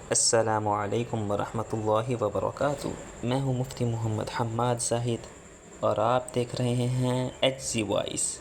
السلام علیکم ورحمۃ اللہ وبرکاتہ۔ میں ہوں مفتی محمد حماد زاہد اور آپ دیکھ رہے ہیں ایچ زی وائس۔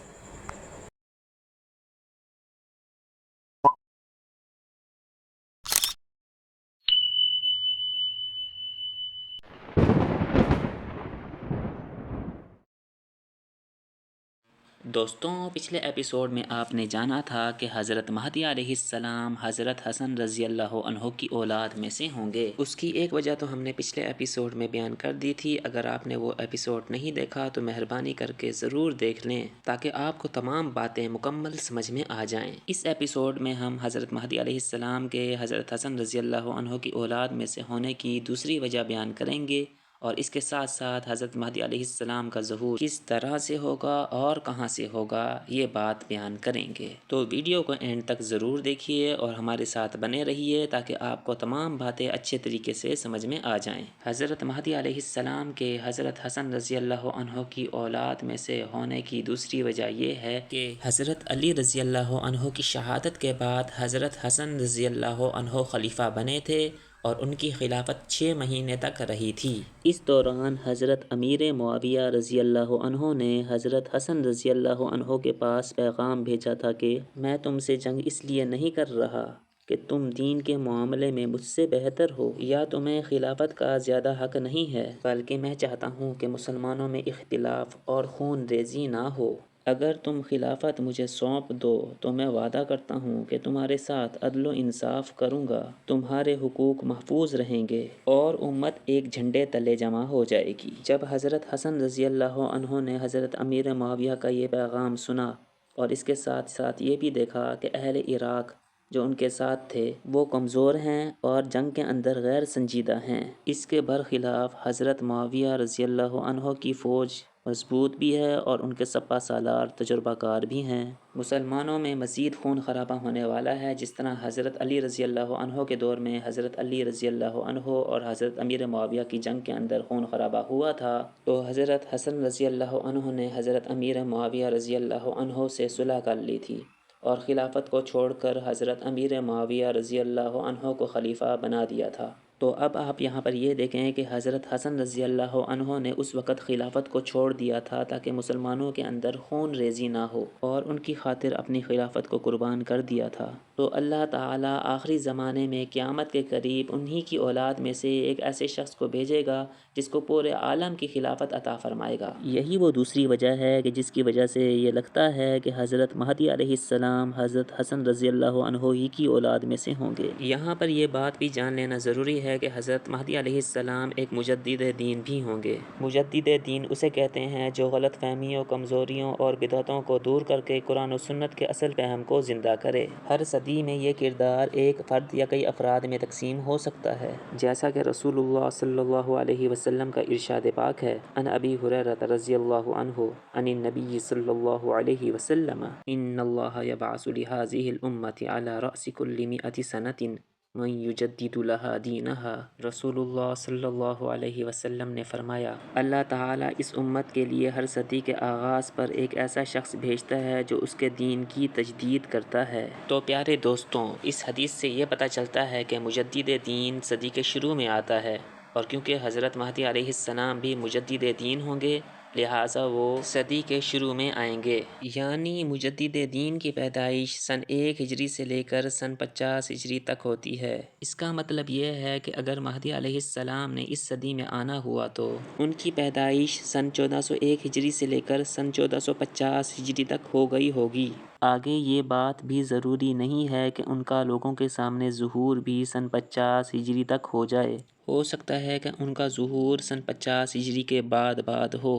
دوستوں، پچھلے ایپیسوڈ میں آپ نے جانا تھا کہ حضرت مہدی علیہ السلام حضرت حسن رضی اللہ عنہ کی اولاد میں سے ہوں گے۔ اس کی ایک وجہ تو ہم نے پچھلے ایپیسوڈ میں بیان کر دی تھی۔ اگر آپ نے وہ ایپیسوڈ نہیں دیکھا تو مہربانی کر کے ضرور دیکھ لیں تاکہ آپ کو تمام باتیں مکمل سمجھ میں آ جائیں۔ اس ایپیسوڈ میں ہم حضرت مہدی علیہ السلام کے حضرت حسن رضی اللہ عنہ کی اولاد میں سے ہونے کی دوسری وجہ بیان کریں گے، اور اس کے ساتھ ساتھ حضرت مہدی علیہ السلام کا ظہور کس طرح سے ہوگا اور کہاں سے ہوگا یہ بات بیان کریں گے۔ تو ویڈیو کو اینڈ تک ضرور دیکھیے اور ہمارے ساتھ بنے رہیے تاکہ آپ کو تمام باتیں اچھے طریقے سے سمجھ میں آ جائیں۔ حضرت مہدی علیہ السلام کے حضرت حسن رضی اللہ عنہ کی اولاد میں سے ہونے کی دوسری وجہ یہ ہے کہ حضرت علی رضی اللہ عنہ کی شہادت کے بعد حضرت حسن رضی اللہ عنہ خلیفہ بنے تھے اور ان کی خلافت 6 مہینے تک رہی تھی۔ اس دوران حضرت امیر معاویہ رضی اللہ عنہ نے حضرت حسن رضی اللہ عنہ کے پاس پیغام بھیجا تھا کہ میں تم سے جنگ اس لیے نہیں کر رہا کہ تم دین کے معاملے میں مجھ سے بہتر ہو یا تمہیں خلافت کا زیادہ حق نہیں ہے، بلکہ میں چاہتا ہوں کہ مسلمانوں میں اختلاف اور خون ریزی نہ ہو۔ اگر تم خلافت مجھے سونپ دو تو میں وعدہ کرتا ہوں کہ تمہارے ساتھ عدل و انصاف کروں گا، تمہارے حقوق محفوظ رہیں گے اور امت ایک جھنڈے تلے جمع ہو جائے گی۔ جب حضرت حسن رضی اللہ عنہ نے حضرت امیر معاویہ کا یہ پیغام سنا اور اس کے ساتھ ساتھ یہ بھی دیکھا کہ اہل عراق جو ان کے ساتھ تھے وہ کمزور ہیں اور جنگ کے اندر غیر سنجیدہ ہیں، اس کے برخلاف حضرت معاویہ رضی اللہ عنہ کی فوج مضبوط بھی ہے اور ان کے سپہ سالار تجربہ کار بھی ہیں، مسلمانوں میں مزید خون خرابہ ہونے والا ہے۔ جس طرح حضرت علی رضی اللہ عنہ کے دور میں حضرت علی رضی اللہ عنہ اور حضرت امیر معاویہ کی جنگ کے اندر خون خرابہ ہوا تھا، تو حضرت حسن رضی اللہ عنہ نے حضرت امیر معاویہ رضی اللہ عنہ سے صلح کر لی تھی اور خلافت کو چھوڑ کر حضرت امیر معاویہ رضی اللہ عنہ کو خلیفہ بنا دیا تھا۔ تو اب آپ یہاں پر یہ دیکھیں کہ حضرت حسن رضی اللہ عنہ نے اس وقت خلافت کو چھوڑ دیا تھا تاکہ مسلمانوں کے اندر خون ریزی نہ ہو، اور ان کی خاطر اپنی خلافت کو قربان کر دیا تھا۔ تو اللہ تعالیٰ آخری زمانے میں قیامت کے قریب انہی کی اولاد میں سے ایک ایسے شخص کو بھیجے گا جس کو پورے عالم کی خلافت عطا فرمائے گا۔ یہی وہ دوسری وجہ ہے کہ جس کی وجہ سے یہ لگتا ہے کہ حضرت مہدی علیہ السلام حضرت حسن رضی اللہ عنہ ہی کی اولاد میں سے ہوں گے۔ یہاں پر یہ بات بھی جان لینا ضروری ہے کہ حضرت مہدی علیہ السلام ایک مجدد دین بھی ہوں گے۔ مجدد دین اسے کہتے ہیں جو غلط فہمیوں، کمزوریوں اور بدعتوں کو دور کر کے قرآن و سنت کے اصل فہم کو زندہ کرے۔ ہر صدی میں یہ کردار ایک فرد یا کئی افراد میں تقسیم ہو سکتا ہے، جیسا کہ رسول اللہ صلی اللہ علیہ وسلم کا ارشاد پاک ہے، عن ابی ہریرہ رضی اللہ عنہ عن النبی صلی اللہ علیہ وسلم ان اللہ یبعث لہذہ الامة علی رأس کل 100 سنة من یجدد لها دینہا۔ رسول اللہ صلی اللہ علیہ وسلم نے فرمایا، اللہ تعالیٰ اس امت کے لیے ہر صدی کے آغاز پر ایک ایسا شخص بھیجتا ہے جو اس کے دین کی تجدید کرتا ہے۔ تو پیارے دوستوں، اس حدیث سے یہ پتہ چلتا ہے کہ مجدد دین صدی کے شروع میں آتا ہے، اور کیونکہ حضرت مہدی علیہ السلام بھی مجدد دین ہوں گے لہٰذا وہ صدی کے شروع میں آئیں گے۔ یعنی مجدد دین کی پیدائش سن 1 ہجری سے لے کر سن 50 ہجری تک ہوتی ہے۔ اس کا مطلب یہ ہے کہ اگر مہدی علیہ السلام نے اس صدی میں آنا ہوا تو ان کی پیدائش سن 1401 ہجری سے لے کر سن 1450 ہجری تک ہو گئی ہوگی۔ آگے یہ بات بھی ضروری نہیں ہے کہ ان کا لوگوں کے سامنے ظہور بھی سن 50 ہجری تک ہو جائے، ہو سکتا ہے کہ ان کا ظہور سن 50 ہجری کے بعد ہو۔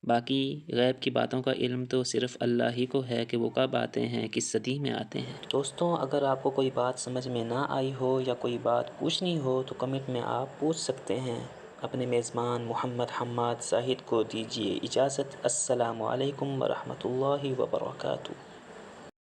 باقی غیب کی باتوں کا علم تو صرف اللہ ہی کو ہے کہ وہ کب آتے ہیں، کس صدی میں آتے ہیں۔ دوستوں، اگر آپ کو کوئی بات سمجھ میں نہ آئی ہو یا کوئی بات پوچھنی ہو تو کمنٹ میں آپ پوچھ سکتے ہیں۔ اپنے میزبان محمد حماد زاہد کو دیجیے اجازت۔ السلام علیکم ورحمۃ اللہ وبرکاتہ۔